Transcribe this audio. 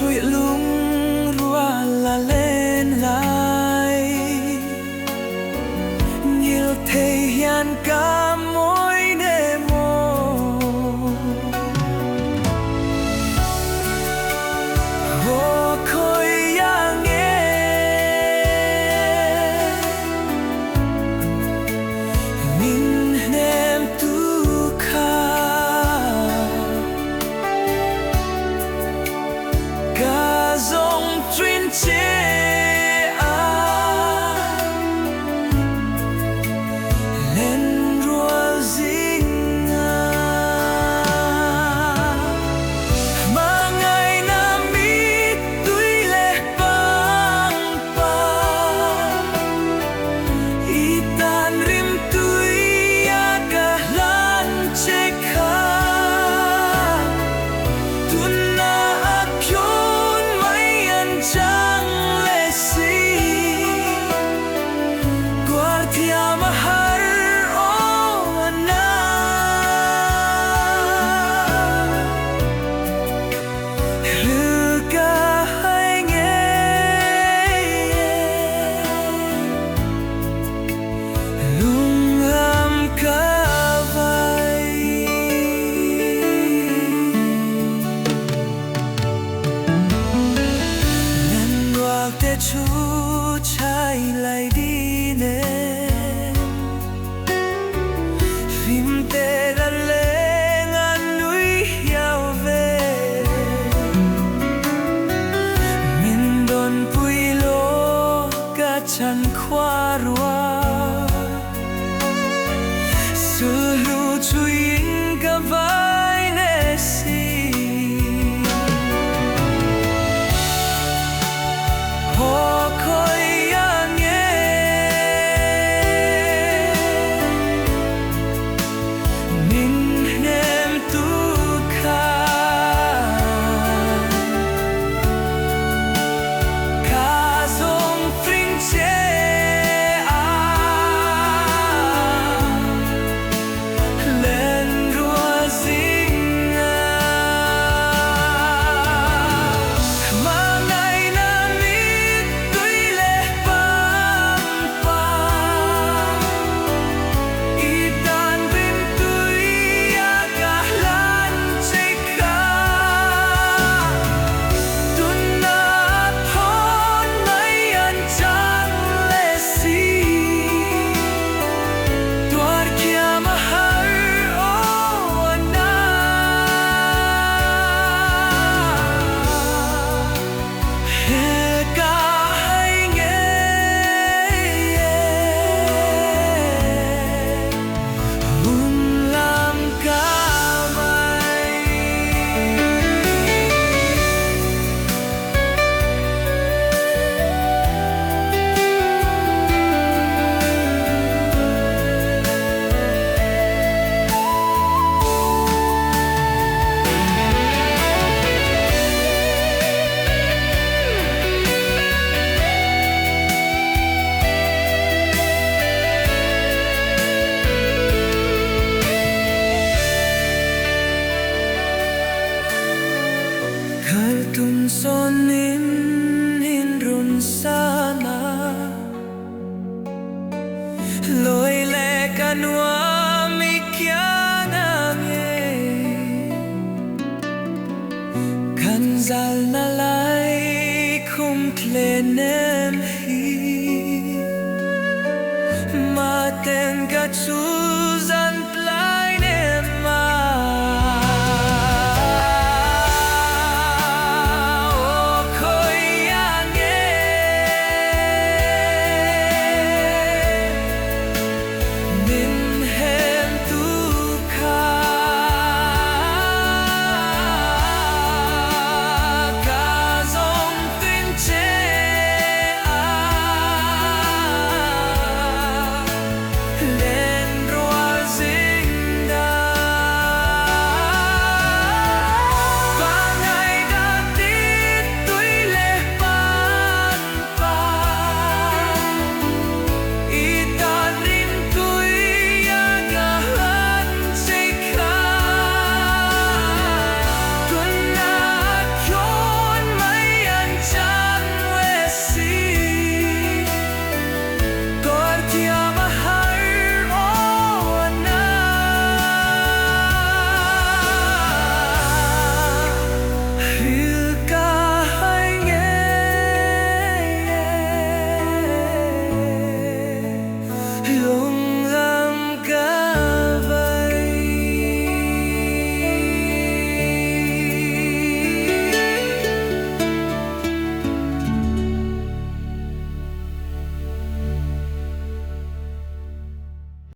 suy lung rua là lên lại nhiều thể hiện cả mỗi đêm hồ khơi ya nghe min nem tu kha ca dòng chuyên chế chú trai lại đi nên phim tê đã lên ngàn núi giao về mình đồn bùi lô cả chân khoa rùa sự lưu chuyên cả vai nè si Tun sonin hin run sana loi le kanwa mi kya nge kan zal na lai khum klenem hi ma ten ga chu